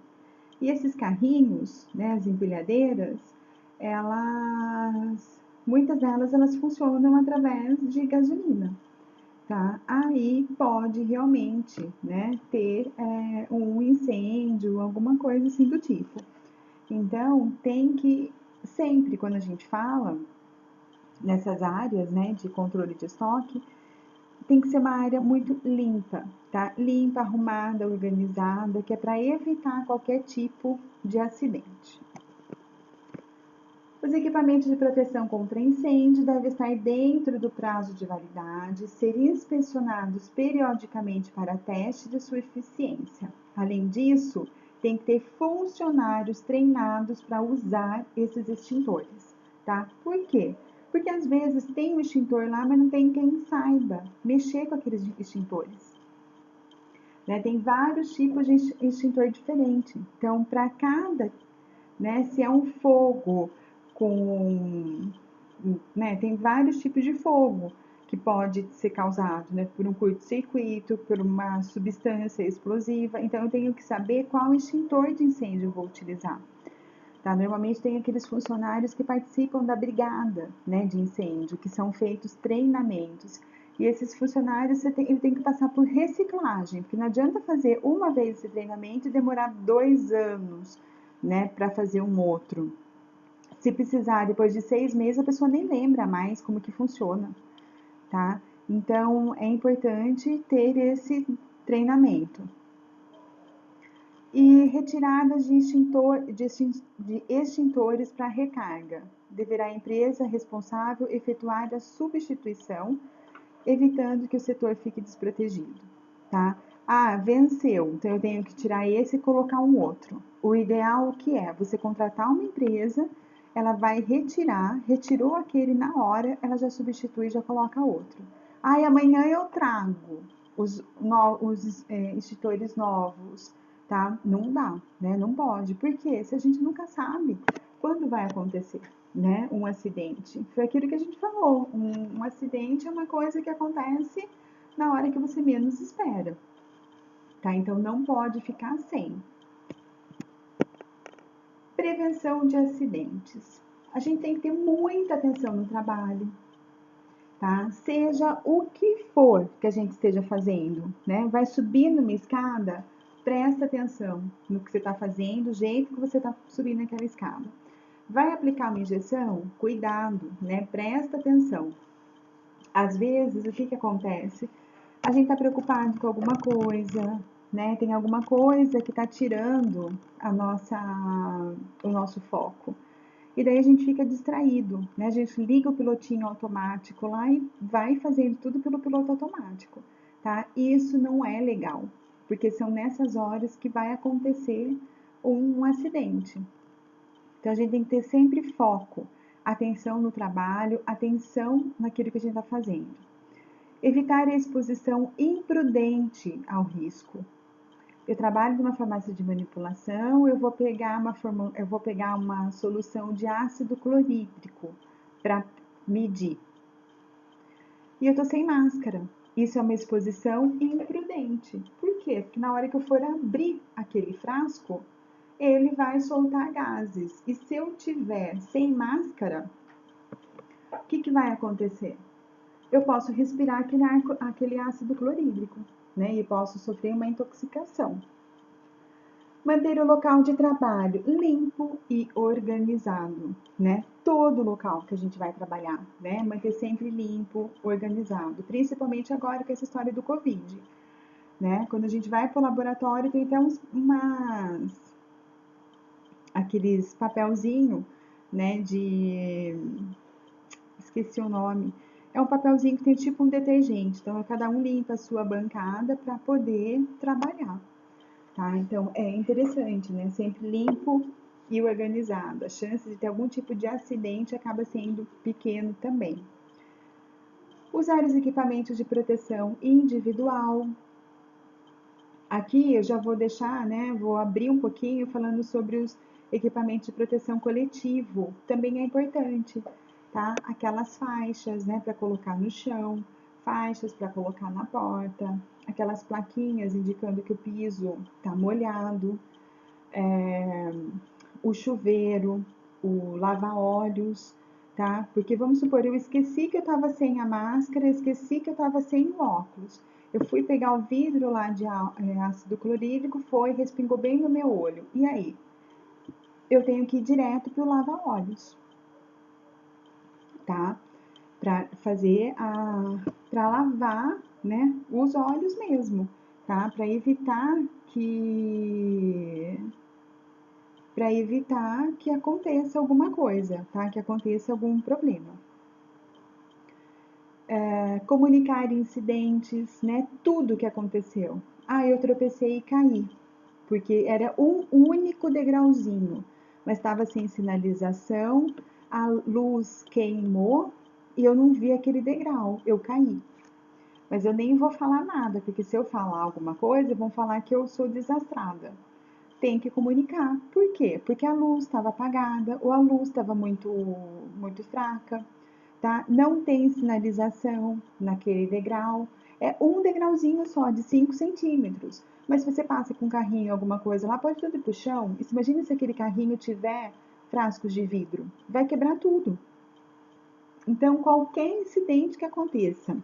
E esses carrinhos, né, as empilhadeiras, muitas delas elas funcionam através de gasolina, tá? Aí pode realmente, né, ter um incêndio, alguma coisa assim do tipo. Então, tem que sempre, quando a gente fala nessas áreas, né, de controle de estoque, tem que ser uma área muito limpa, tá? Limpa, arrumada, organizada, que é para evitar qualquer tipo de acidente. Os equipamentos de proteção contra incêndio devem estar dentro do prazo de validade, ser inspecionados periodicamente para teste de sua eficiência. Além disso, tem que ter funcionários treinados para usar esses extintores, tá? Por quê? Porque às vezes tem um extintor lá, mas não tem quem saiba mexer com aqueles extintores. Né? Tem vários tipos de extintor diferente. Então, para cada, né, se é um fogo tem vários tipos de fogo que pode ser causado, né, por um curto-circuito, por uma substância explosiva. Então, eu tenho que saber qual extintor de incêndio eu vou utilizar. Tá? Normalmente tem aqueles funcionários que participam da brigada, né, de incêndio, que são feitos treinamentos. E esses funcionários ele tem que passar por reciclagem, porque não adianta fazer uma vez esse treinamento e demorar 2 anos, né, para fazer um outro. Se precisar, depois de 6 meses, a pessoa nem lembra mais como que funciona, tá? Então, é importante ter esse treinamento. E retiradas de extintores para recarga. Deverá a empresa responsável efetuar a substituição, evitando que o setor fique desprotegido, tá? Ah, venceu, então eu tenho que tirar esse e colocar um outro. O ideal o que é? Você contratar uma empresa, ela vai retirar, retirou aquele na hora, ela já substitui e já coloca outro. Ah, e amanhã eu trago os extintores novos, tá? Não dá, né? Não pode. Por quê? Se a gente nunca sabe quando vai acontecer, né? Um acidente. Foi aquilo que a gente falou. Um acidente é uma coisa que acontece na hora que você menos espera, tá? Então não pode ficar sem. Prevenção de acidentes. A gente tem que ter muita atenção no trabalho, tá? Seja o que for que a gente esteja fazendo, né? Vai subir numa escada, presta atenção no que você está fazendo, o jeito que você está subindo aquela escada. Vai aplicar uma injeção? Cuidado, né? Presta atenção. Às vezes, o que que acontece? A gente está preocupado com alguma coisa, né? Tem alguma coisa que está tirando o nosso foco. E daí a gente fica distraído, né? A gente liga o pilotinho automático lá e vai fazendo tudo pelo piloto automático, tá? Isso não é legal, porque são nessas horas que vai acontecer um acidente. Então a gente tem que ter sempre foco, atenção no trabalho, atenção naquilo que a gente está fazendo. Evitar a exposição imprudente ao risco. Eu trabalho numa farmácia de manipulação, eu vou pegar uma solução de ácido clorídrico para medir. E eu tô sem máscara. Isso é uma exposição imprudente. Por quê? Porque na hora que eu for abrir aquele frasco, ele vai soltar gases. E se eu tiver sem máscara, o que vai acontecer? Eu posso respirar aquele ácido clorídrico, né? E posso sofrer uma intoxicação. Manter o local de trabalho limpo e organizado, né? Todo local que a gente vai trabalhar, né? Manter sempre limpo, organizado, principalmente agora com essa história do Covid, né? Quando a gente vai para o laboratório, tem até aqueles papelzinho, né? Esqueci o nome. É um papelzinho que tem tipo um detergente, então cada um limpa a sua bancada para poder trabalhar. Tá? Então, é interessante, né? Sempre limpo e organizado. A chance de ter algum tipo de acidente acaba sendo pequeno também. Usar os equipamentos de proteção individual. Aqui eu já vou deixar, né? Vou abrir um pouquinho falando sobre os equipamentos de proteção coletivo. Também é importante, tá? Aquelas faixas, né? Para colocar no chão, faixas para colocar na porta, aquelas plaquinhas indicando que o piso está molhado, o chuveiro, o lava-olhos, tá? Porque vamos supor, eu esqueci que eu estava sem a máscara, esqueci que eu estava sem o óculos. Eu fui pegar o vidro lá de ácido clorídrico, respingou bem no meu olho. E aí? Eu tenho que ir direto para o lava-olhos, tá? Para lavar, né, os olhos mesmo, tá? Para evitar que aconteça alguma coisa, tá? Que aconteça algum problema. Comunicar incidentes, né? Tudo que aconteceu. Ah, eu tropecei e caí, porque era um único degrauzinho, mas estava sem sinalização, a luz queimou e eu não vi aquele degrau, eu caí. Mas eu nem vou falar nada, porque se eu falar alguma coisa, vão falar que eu sou desastrada. Tem que comunicar. Por quê? Porque a luz estava apagada ou a luz estava muito, muito fraca. tá? Não tem sinalização naquele degrau. É um degrauzinho só, de 5 centímetros. Mas se você passa com um carrinho, alguma coisa lá, pode tudo ir pro chão. E imagina se aquele carrinho tiver frascos de vidro. Vai quebrar tudo. Então, qualquer incidente que aconteça,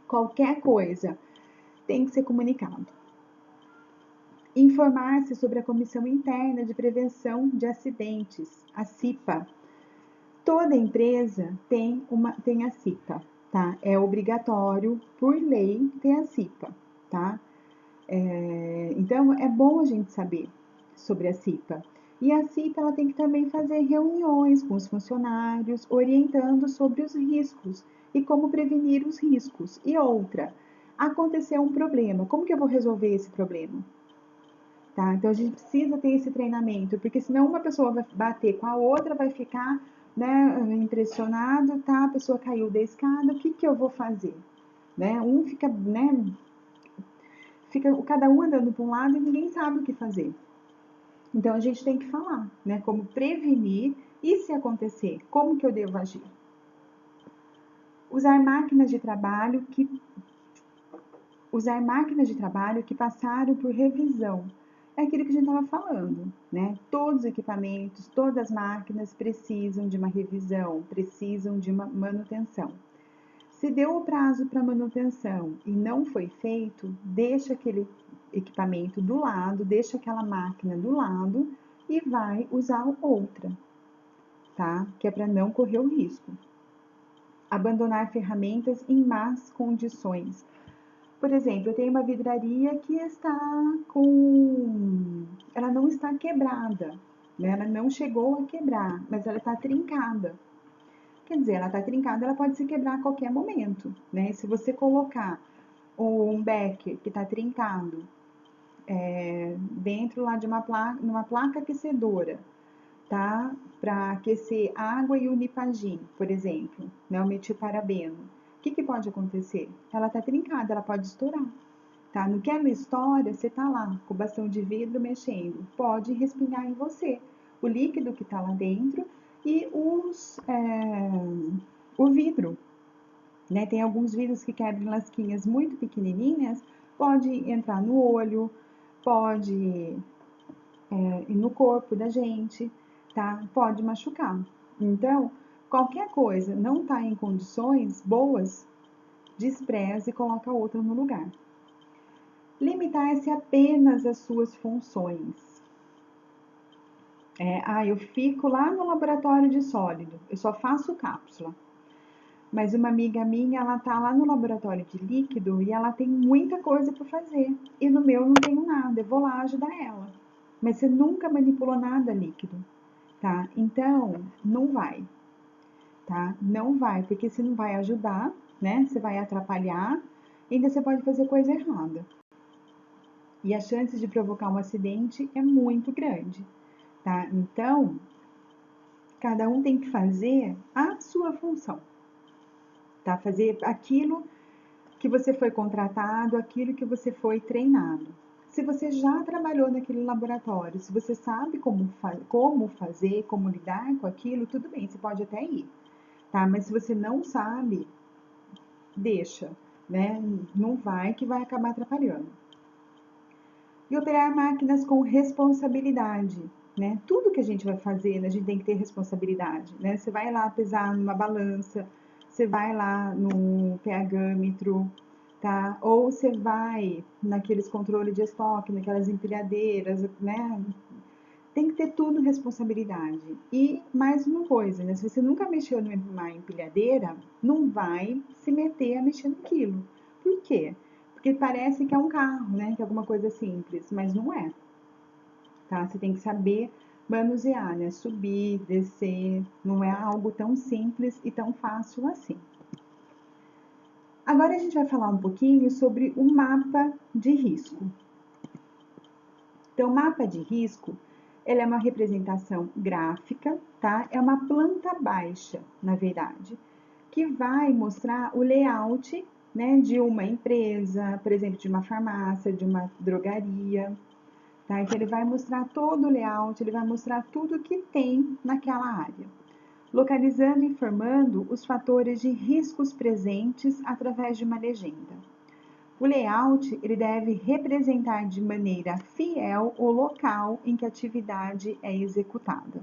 qualquer coisa, tem que ser comunicado. Informar-se sobre a Comissão Interna de Prevenção de Acidentes, a CIPA. Toda empresa tem a CIPA, tá? É obrigatório, por lei, ter a CIPA, tá? Então, é bom a gente saber sobre a CIPA. E a CIPA ela tem que também fazer reuniões com os funcionários, orientando sobre os riscos e como prevenir os riscos. E outra, aconteceu um problema, como que eu vou resolver esse problema? Tá? Então, a gente precisa ter esse treinamento, porque senão uma pessoa vai bater com a outra, vai ficar, né, impressionado, tá? A pessoa caiu da escada, o que que eu vou fazer? Né? Um fica, né, fica cada um andando para um lado e ninguém sabe o que fazer. Então, a gente tem que falar, né, como prevenir e se acontecer, como que eu devo agir? Usar máquinas de trabalho que passaram por revisão. É aquilo que a gente estava falando, né? Todos os equipamentos, todas as máquinas precisam de uma revisão, precisam de uma manutenção. Se deu o prazo para manutenção e não foi feito, deixa aquele equipamento do lado, deixa aquela máquina do lado e vai usar outra, tá? Que é para não correr o risco. Abandonar ferramentas em más condições. Por exemplo, eu tenho uma vidraria que ela não está quebrada, né? Ela não chegou a quebrar, mas ela está trincada. Quer dizer, ela está trincada, ela pode se quebrar a qualquer momento, né? Se você colocar um becker que está trincado dentro lá de numa placa aquecedora, tá? Para aquecer água e unipagin, por exemplo, né? O metilparabeno. O que pode acontecer? Ela está trincada, ela pode estourar. Tá? No que ela estoura, você tá lá com o bastão de vidro mexendo. Pode respingar em você o líquido que está lá dentro e o vidro. Né? Tem alguns vidros que quebram lasquinhas muito pequenininhas, pode entrar no olho, pode ir no corpo da gente, tá? Pode machucar. Então, qualquer coisa não está em condições boas, despreze e coloca outra no lugar. Limitar-se apenas às suas funções. Eu fico lá no laboratório de sólido, eu só faço cápsula. Mas uma amiga minha, ela tá lá no laboratório de líquido e ela tem muita coisa para fazer. E no meu não tenho nada, eu vou lá ajudar ela. Mas você nunca manipulou nada líquido, tá? Então, não vai, tá? Não vai, porque você não vai ajudar, né? Você vai atrapalhar, e ainda você pode fazer coisa errada. E a chance de provocar um acidente é muito grande, tá? Então, cada um tem que fazer a sua função, tá? Fazer aquilo que você foi contratado, aquilo que você foi treinado. Se você já trabalhou naquele laboratório, se você sabe como fazer, como lidar com aquilo, tudo bem, você pode até ir, tá? Mas se você não sabe, deixa, né? Não vai que vai acabar atrapalhando. E operar máquinas com responsabilidade, né? Tudo que a gente vai fazer, a gente tem que ter responsabilidade, né? Você vai lá pesar numa balança, você vai lá no pHmetro, tá? Ou você vai naqueles controles de estoque, naquelas empilhadeiras, né? Tem que ter tudo responsabilidade. E mais uma coisa, né? Se você nunca mexeu numa empilhadeira, não vai se meter a mexer naquilo. Por quê? Porque parece que é um carro, né? Que é alguma coisa simples, mas não é. Tá? Você tem que saber manusear, né? Subir, descer, não é algo tão simples e tão fácil assim. Agora a gente vai falar um pouquinho sobre o mapa de risco. Então, o mapa de risco, ele é uma representação gráfica, tá? É uma planta baixa, na verdade, que vai mostrar o layout, né, de uma empresa, por exemplo, de uma farmácia, de uma drogaria, tá? Então, ele vai mostrar todo o layout, ele vai mostrar tudo que tem naquela área. localizando e informando os fatores de riscos presentes através de uma legenda. O layout ele deve representar de maneira fiel o local em que a atividade é executada.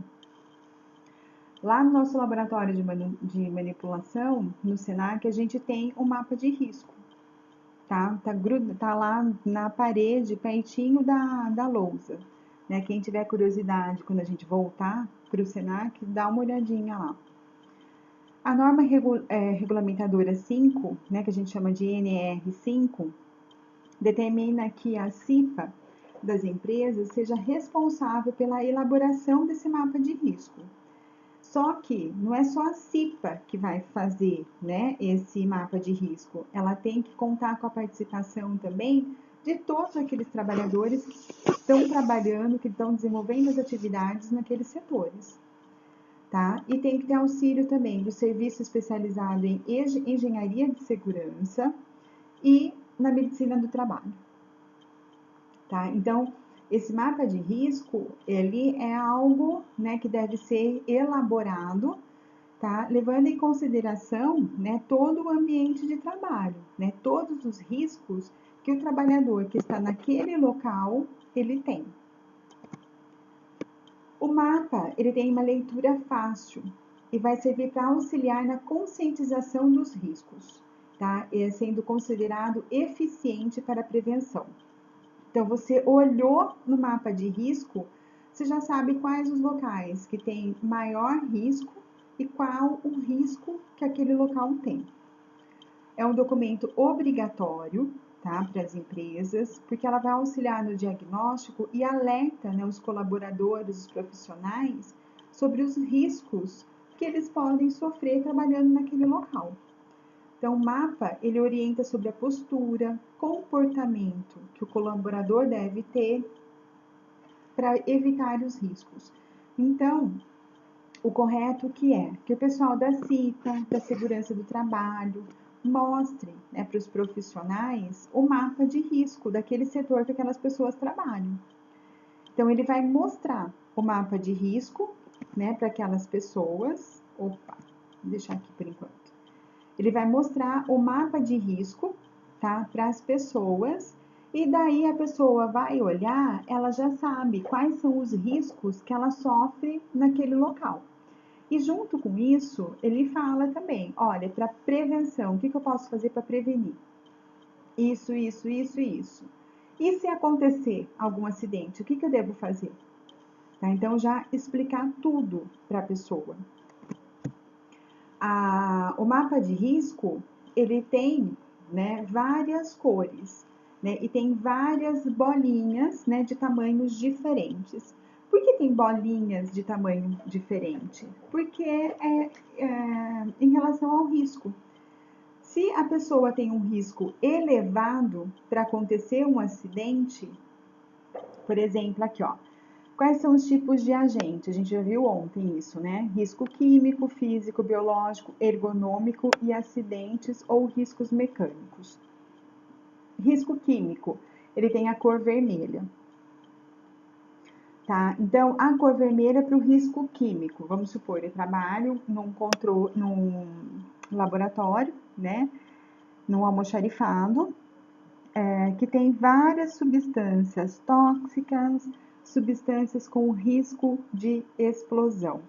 Lá no nosso laboratório de manipulação, no Senac, a gente tem um mapa de risco. Tá lá na parede, pertinho da lousa. Né? Quem tiver curiosidade, quando a gente voltar para o Senac, dá uma olhadinha lá. A norma regulamentadora 5, né, que a gente chama de NR5, determina que a CIPA das empresas seja responsável pela elaboração desse mapa de risco. Só que não é só a CIPA que vai fazer, né, esse mapa de risco. Ela tem que contar com a participação também de todos aqueles trabalhadores que estão trabalhando, que estão desenvolvendo as atividades naqueles setores. Tá? E tem que ter auxílio também do serviço especializado em engenharia de segurança e na medicina do trabalho. Tá? Então, esse mapa de risco, ele é algo, né, que deve ser elaborado, tá? Levando em consideração, né, todo o ambiente de trabalho, né, todos os riscos que o trabalhador que está naquele local, ele tem. O mapa, ele tem uma leitura fácil e vai servir para auxiliar na conscientização dos riscos, tá? E sendo considerado eficiente para a prevenção. Então, você olhou no mapa de risco, você já sabe quais os locais que têm maior risco e qual o risco que aquele local tem. É um documento obrigatório, tá, para as empresas, porque ela vai auxiliar no diagnóstico e alerta, né, os colaboradores, os profissionais, sobre os riscos que eles podem sofrer trabalhando naquele local. Então, o mapa, ele orienta sobre a postura, comportamento que o colaborador deve ter para evitar os riscos. Então, o correto que o pessoal da CIPA, da segurança do trabalho, mostre, né, para os profissionais o mapa de risco daquele setor que aquelas pessoas trabalham. Então, ele vai mostrar o mapa de risco, né, para aquelas pessoas. Opa, vou deixar aqui por enquanto. Ele vai mostrar o mapa de risco, tá, para as pessoas, e daí a pessoa vai olhar, ela já sabe quais são os riscos que ela sofre naquele local. E junto com isso, ele fala também, olha, para prevenção, o que eu posso fazer para prevenir? Isso, isso, isso e isso. E se acontecer algum acidente, o que eu devo fazer? Tá? Então, já explicar tudo para a pessoa. O mapa de risco, ele tem, né, várias cores, né, e tem várias bolinhas, né, de tamanhos diferentes. Por que tem bolinhas de tamanho diferente? Porque em relação ao risco. Se a pessoa tem um risco elevado para acontecer um acidente, por exemplo, aqui, ó, quais são os tipos de agente? A gente já viu ontem isso, né? Risco químico, físico, biológico, ergonômico e acidentes ou riscos mecânicos. Risco químico, ele tem a cor vermelha. Tá? Então, a cor vermelha é para o risco químico. Vamos supor, eu trabalho num laboratório, né? Num almoxarifado, que tem várias substâncias tóxicas, substâncias com risco de explosão.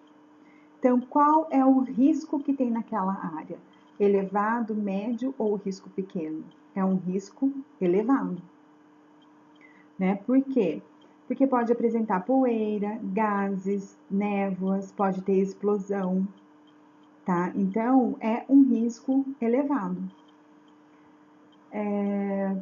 Então, qual é o risco que tem naquela área? Elevado, médio ou risco pequeno? É um risco elevado. Né? Por quê? Porque pode apresentar poeira, gases, névoas, pode ter explosão, tá? Então, é um risco elevado.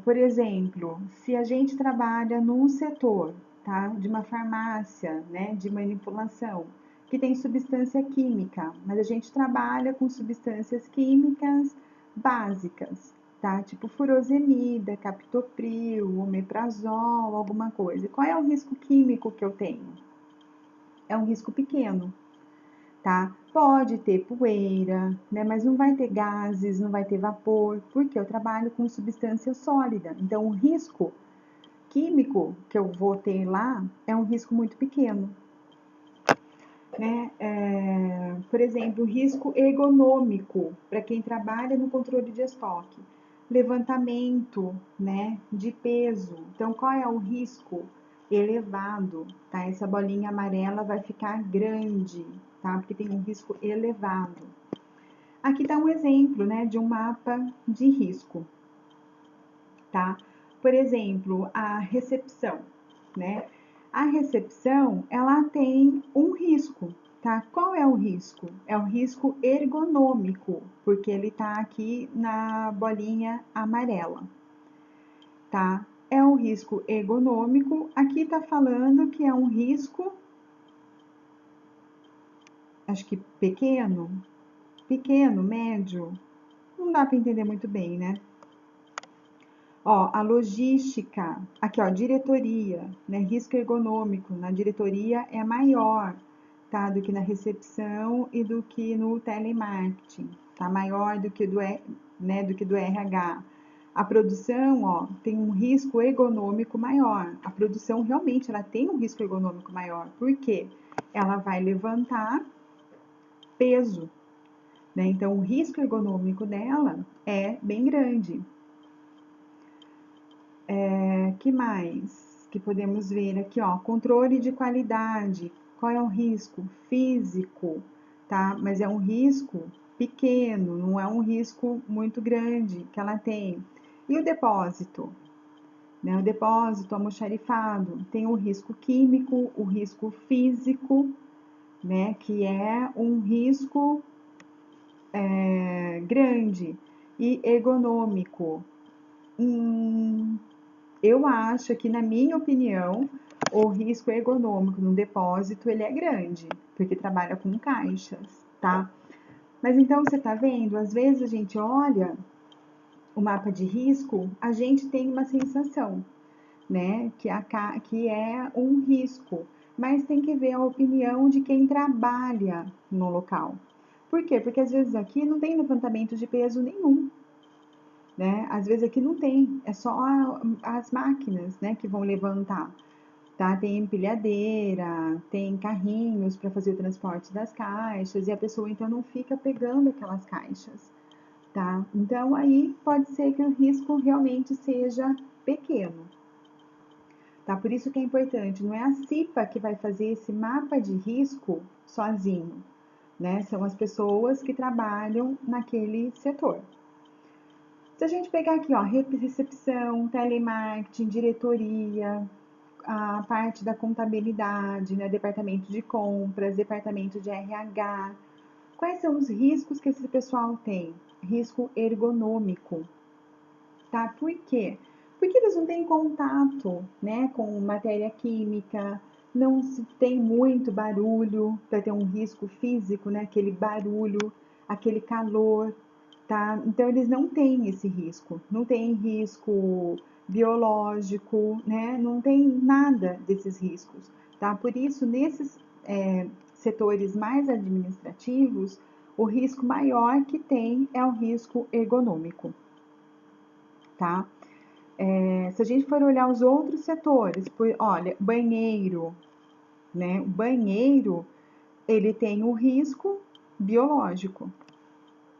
Por exemplo, se a gente trabalha num setor, tá, de uma farmácia, né, de manipulação, que tem substância química, mas a gente trabalha com substâncias químicas básicas, tá, tipo furosemida, captopril, omeprazol, alguma coisa. Qual é o risco químico que eu tenho? É um risco pequeno, tá? Pode ter poeira, né? Mas não vai ter gases, não vai ter vapor, porque eu trabalho com substância sólida. Então, o risco químico que eu vou ter lá é um risco muito pequeno, né? por exemplo, risco ergonômico, para quem trabalha no controle de estoque. Levantamento, né, de peso. Então, qual é o risco? Elevado, tá? Essa bolinha amarela vai ficar grande, tá? Porque tem um risco elevado. Aqui está um exemplo, né, de um mapa de risco, tá? Por exemplo, a recepção, né? A recepção, ela tem um risco, tá? Qual é o risco? É o risco ergonômico, porque ele tá aqui na bolinha amarela, tá? É um risco ergonômico. Aqui tá falando que é um risco, acho que pequeno, médio. Não dá para entender muito bem, né? Ó, a logística, aqui ó, diretoria, né? Risco ergonômico na diretoria é maior, tá? Do que na recepção e do que no telemarketing, tá? Maior do que né? Do que do RH. A produção, ó, tem um risco ergonômico maior. A produção realmente ela tem um risco ergonômico maior. Por quê? Ela vai levantar peso, né? Então o risco ergonômico dela é bem grande. Que mais que podemos ver aqui, ó? Controle de qualidade. Qual é o risco? Físico, tá? Mas é um risco pequeno, não é um risco muito grande que ela tem. E o depósito? Né? O depósito almoxarifado tem o risco químico, o risco físico, né? Que é um risco grande e ergonômico. Eu acho que, na minha opinião, o risco ergonômico no depósito ele é grande, porque trabalha com caixas, tá? Mas então você tá vendo, às vezes a gente olha o mapa de risco, a gente tem uma sensação, né, que é um risco, mas tem que ver a opinião de quem trabalha no local. Por quê? Porque às vezes aqui não tem levantamento de peso nenhum, né? Às vezes aqui não tem, é só as máquinas, né, que vão levantar, tá? Tem empilhadeira, tem carrinhos para fazer o transporte das caixas e a pessoa então não fica pegando aquelas caixas, tá? Então aí pode ser que o risco realmente seja pequeno, tá? Por isso que é importante, não é a CIPA que vai fazer esse mapa de risco sozinho, né? São as pessoas que trabalham naquele setor. Se a gente pegar aqui, ó, recepção, telemarketing, diretoria, a parte da contabilidade, né, departamento de compras, departamento de RH, quais são os riscos que esse pessoal tem? Risco ergonômico, tá? Por quê? Porque eles não têm contato, né, com matéria química, não se tem muito barulho para ter um risco físico, né, aquele barulho, aquele calor, tá? Então eles não têm esse risco, não tem risco biológico, né? Não tem nada desses riscos, tá? Por isso, nesses setores mais administrativos, o risco maior que tem é o risco ergonômico, tá? Se a gente for olhar os outros setores, olha, banheiro, né? O banheiro, ele tem o risco biológico,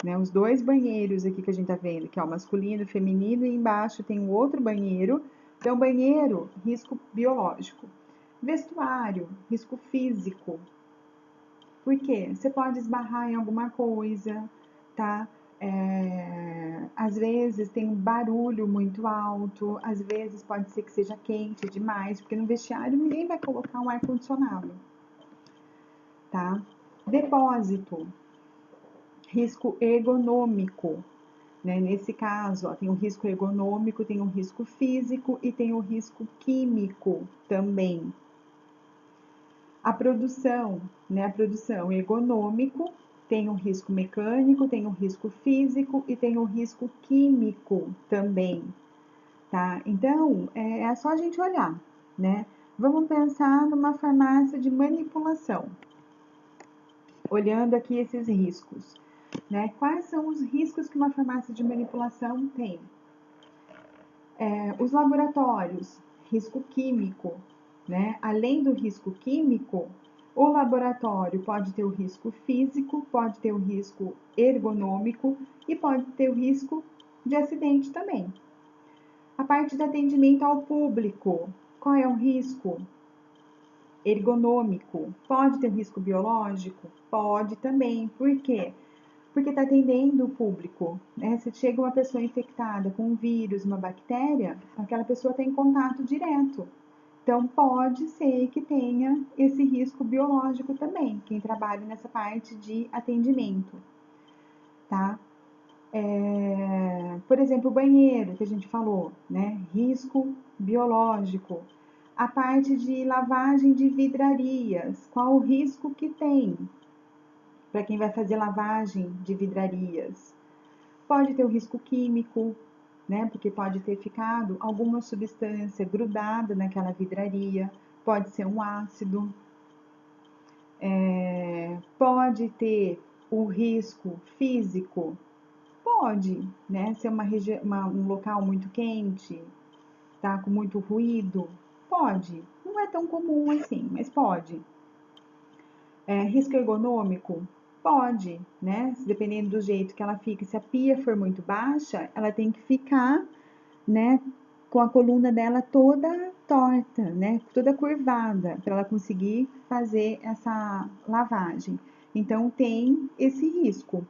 né? Os dois banheiros aqui que a gente tá vendo, que é o masculino e feminino, e embaixo tem um outro banheiro. Então, banheiro, risco biológico. Vestuário, risco físico. Por quê? Você pode esbarrar em alguma coisa, tá? Às vezes tem um barulho muito alto, às vezes pode ser que seja quente demais, porque no vestiário ninguém vai colocar um ar-condicionado, tá? Depósito, risco ergonômico, né? Nesse caso, ó, tem o risco ergonômico, tem o risco físico e tem o risco químico também. A produção, né? A produção ergonômico tem o risco mecânico, tem o risco físico e tem o risco químico também, tá? Então, é só a gente olhar, né? Vamos pensar numa farmácia de manipulação, olhando aqui esses riscos, né? Quais são os riscos que uma farmácia de manipulação tem? Os laboratórios, risco químico, né? Além do risco químico, O laboratório pode ter o risco físico, pode ter o risco ergonômico e pode ter o risco de acidente também. A parte de atendimento ao público, qual é o risco? Ergonômico. Pode ter risco biológico? Pode também. Por quê? Porque está atendendo o público, né? Se chega uma pessoa infectada com um vírus, uma bactéria, aquela pessoa está em contato direto. Então, pode ser que tenha esse risco biológico também, quem trabalha nessa parte de atendimento, tá? Por exemplo, o banheiro, que a gente falou, né? Risco biológico. A parte de lavagem de vidrarias, qual o risco que tem para quem vai fazer lavagem de vidrarias? Pode ter o risco químico, né? Porque pode ter ficado alguma substância grudada naquela vidraria, pode ser um ácido, pode ter o risco físico, pode, né? Ser um local muito quente, tá? Com muito ruído, pode. Não é tão comum assim, mas pode. Risco ergonômico? Pode, né? Dependendo do jeito que ela fica. Se a pia for muito baixa, ela tem que ficar, né, com a coluna dela toda torta, né, toda curvada, para ela conseguir fazer essa lavagem. Então, tem esse risco.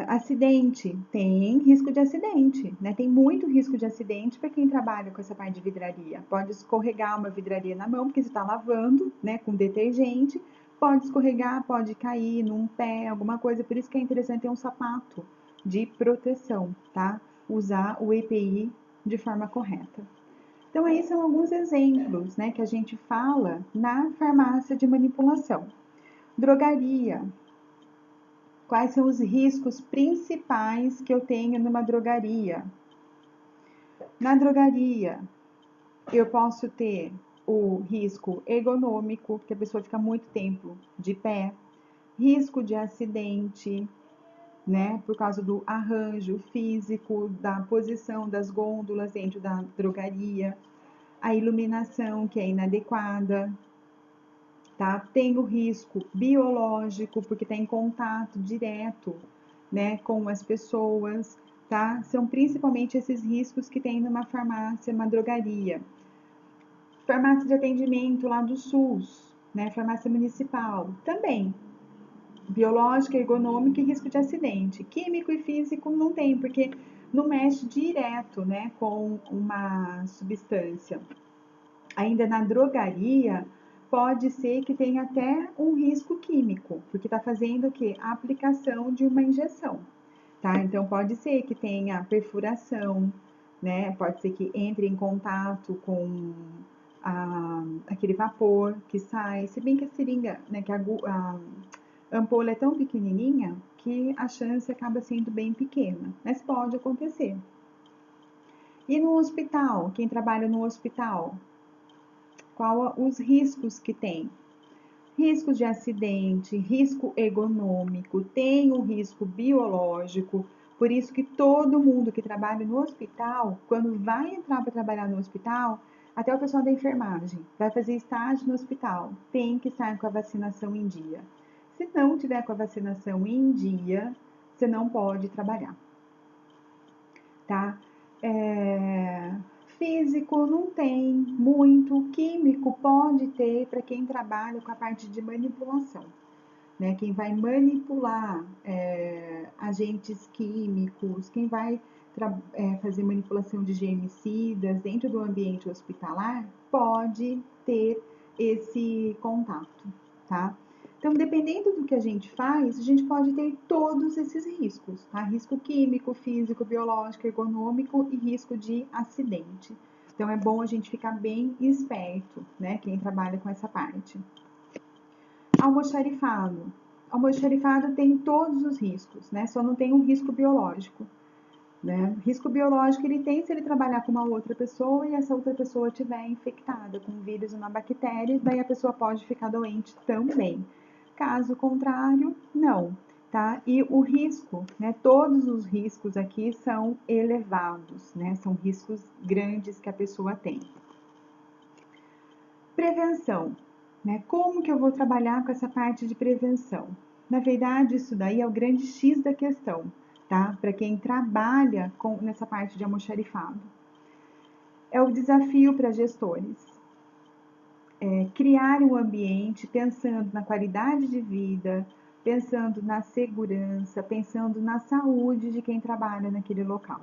Acidente, tem risco de acidente, né? Tem muito risco de acidente para quem trabalha com essa parte de vidraria. Pode escorregar uma vidraria na mão, porque você está lavando, né, com detergente. Pode escorregar, pode cair num pé, alguma coisa. Por isso que é interessante ter um sapato de proteção, tá? Usar o EPI de forma correta. Então, aí são alguns exemplos, né, que a gente fala na farmácia de manipulação. Drogaria. Quais são os riscos principais que eu tenho numa drogaria? Na drogaria, eu posso ter o risco ergonômico, que a pessoa fica muito tempo de pé, risco de acidente, né, por causa do arranjo físico, da posição das gôndolas dentro da drogaria, a iluminação que é inadequada, tá? Tem o risco biológico, porque está em contato direto, né, com as pessoas, tá? São principalmente esses riscos que tem numa farmácia, uma drogaria. Farmácia de atendimento lá do SUS, né, farmácia municipal, também. Biológica, ergonômica e risco de acidente. Químico e físico não tem, porque não mexe direto, né, com uma substância. Ainda na drogaria, pode ser que tenha até um risco químico, porque está fazendo o quê? A aplicação de uma injeção, tá? Então, pode ser que tenha perfuração, né? Pode ser que entre em contato com aquele vapor que sai, se bem que a seringa, né, que a ampola é tão pequenininha que a chance acaba sendo bem pequena, mas pode acontecer. E no hospital, quem trabalha no hospital, qual os riscos que tem? Risco de acidente, risco ergonômico, tem o risco biológico. Por isso que todo mundo que trabalha no hospital, quando vai entrar para trabalhar no hospital, até o pessoal da enfermagem, vai fazer estágio no hospital, tem que estar com a vacinação em dia. Se não tiver com a vacinação em dia, você não pode trabalhar, tá? Físico não tem muito, químico pode ter para quem trabalha com a parte de manipulação, né? Quem vai manipular agentes químicos, quem vai fazer manipulação de germicidas dentro do ambiente hospitalar, pode ter esse contato, tá? Então, dependendo do que a gente faz, a gente pode ter todos esses riscos, tá? Risco químico, físico, biológico, ergonômico e risco de acidente. Então, é bom a gente ficar bem esperto, né? Quem trabalha com essa parte. Almoxarifado. Almoxarifado tem todos os riscos, né? Só não tem um risco biológico, né? Risco biológico ele tem se ele trabalhar com uma outra pessoa e essa outra pessoa estiver infectada com um vírus ou uma bactéria, daí a pessoa pode ficar doente também. Caso contrário, não, tá? E o risco, né? Todos os riscos aqui são elevados, né? São riscos grandes que a pessoa tem. Prevenção, né? Como que eu vou trabalhar com essa parte de prevenção? Na verdade, isso daí é o grande X da questão, tá? Para quem trabalha nessa parte de almoxarifado. É o desafio para gestores. Criar um ambiente pensando na qualidade de vida, pensando na segurança, pensando na saúde de quem trabalha naquele local.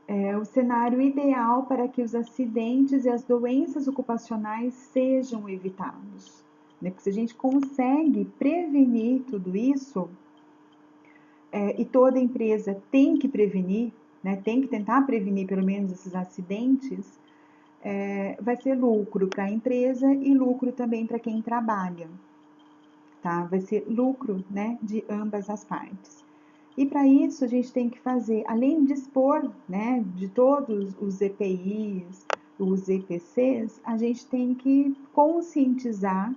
É o cenário ideal para que os acidentes e as doenças ocupacionais sejam evitados. Né? Porque se a gente consegue prevenir tudo isso, e toda empresa tem que prevenir, né? Tem que tentar prevenir pelo menos esses acidentes, vai ser lucro para a empresa e lucro também para quem trabalha. Tá? Vai ser lucro, né, de ambas as partes. E para isso a gente tem que fazer, além de dispor, né, de todos os EPIs, os EPCs, a gente tem que conscientizar,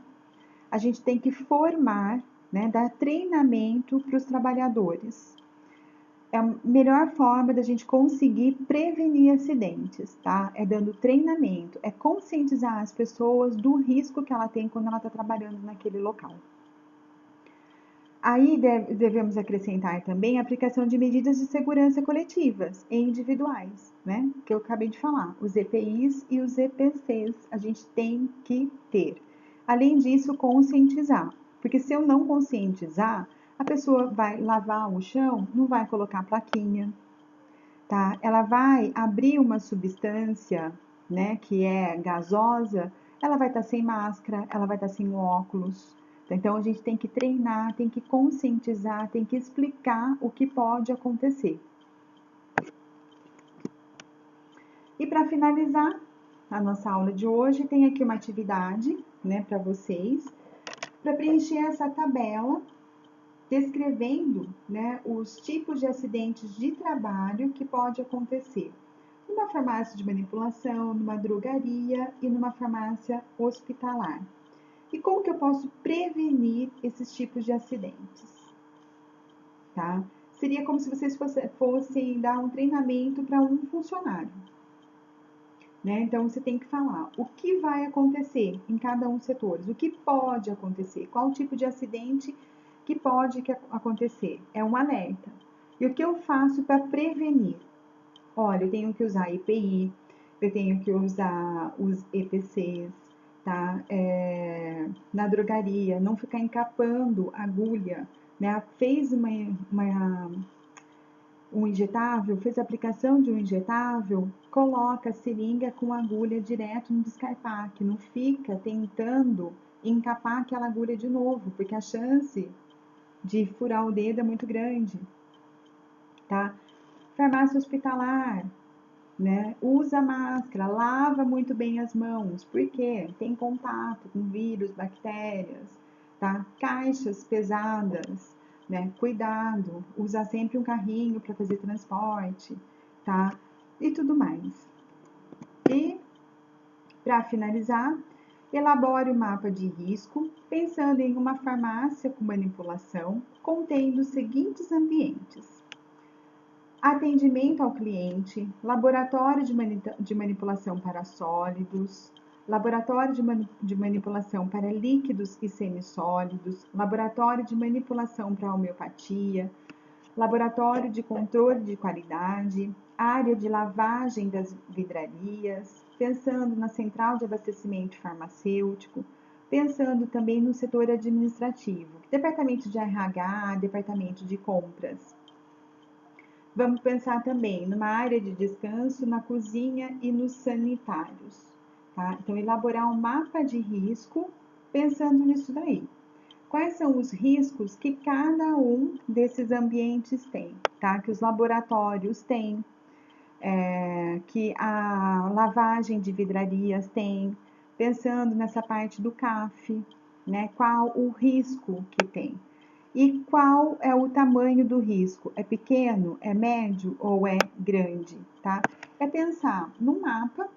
a gente tem que formar, né, dar treinamento para os trabalhadores. É a melhor forma da gente conseguir prevenir acidentes, tá? É dando treinamento, é conscientizar as pessoas do risco que ela tem quando ela está trabalhando naquele local. Aí devemos acrescentar também a aplicação de medidas de segurança coletivas e individuais, né? Que eu acabei de falar, os EPIs e os EPCs a gente tem que ter. Além disso, conscientizar, porque se eu não conscientizar, a pessoa vai lavar o chão, não vai colocar plaquinha, tá? Ela vai abrir uma substância, né, que é gasosa, ela vai estar sem máscara, ela vai estar sem óculos. Então a gente tem que treinar, tem que conscientizar, tem que explicar o que pode acontecer. E para finalizar a nossa aula de hoje, tem aqui uma atividade, né, para vocês, para preencher essa tabela descrevendo, né, os tipos de acidentes de trabalho que pode acontecer numa farmácia de manipulação, numa drogaria e numa farmácia hospitalar. E como que eu posso prevenir esses tipos de acidentes? Tá? Seria como se vocês fossem dar um treinamento para um funcionário. Né? Então você tem que falar o que vai acontecer em cada um dos setores, o que pode acontecer, qual tipo de acidente que pode acontecer. É um alerta. E o que eu faço para prevenir? Olha, eu tenho que usar EPI, eu tenho que usar os EPCs, tá? Na drogaria, não ficar encapando agulha, né? Fez um injetável, fez a aplicação de um injetável, coloca a seringa com agulha direto no descarpaque, não fica tentando encapar aquela agulha de novo, porque a chance de furar o dedo é muito grande, tá? Farmácia hospitalar, né? Usa máscara, lava muito bem as mãos, porque tem contato com vírus, bactérias, tá? Caixas pesadas, né? Cuidado, usa sempre um carrinho para fazer transporte, tá? E tudo mais. E para finalizar, elabore o mapa de risco, pensando em uma farmácia com manipulação, contendo os seguintes ambientes: atendimento ao cliente, laboratório de manipulação para sólidos, laboratório de manipulação para líquidos e semissólidos, laboratório de manipulação para homeopatia, laboratório de controle de qualidade, área de lavagem das vidrarias, pensando na central de abastecimento farmacêutico, pensando também no setor administrativo, departamento de RH, departamento de compras. Vamos pensar também numa área de descanso, na cozinha e nos sanitários. Tá? Então, elaborar um mapa de risco pensando nisso daí. Quais são os riscos que cada um desses ambientes tem, tá? Que os laboratórios têm, que a lavagem de vidrarias tem, pensando nessa parte do CAF, né? Qual o risco que tem? E qual é o tamanho do risco? É pequeno, é médio ou é grande, tá? É pensar no mapa,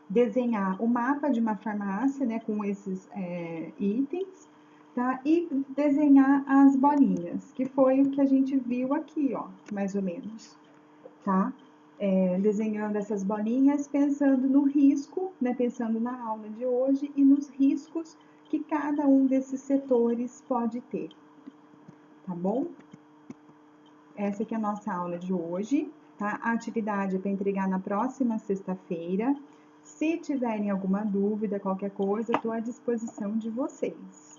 desenhar o mapa de uma farmácia, né, com esses itens, tá? E desenhar as bolinhas, que foi o que a gente viu aqui, ó, mais ou menos, tá? desenhando essas bolinhas, pensando no risco, né, pensando na aula de hoje e nos riscos que cada um desses setores pode ter, tá bom? Essa aqui é a nossa aula de hoje, tá? A atividade é para entregar na próxima sexta-feira. Se tiverem alguma dúvida, qualquer coisa, estou à disposição de vocês.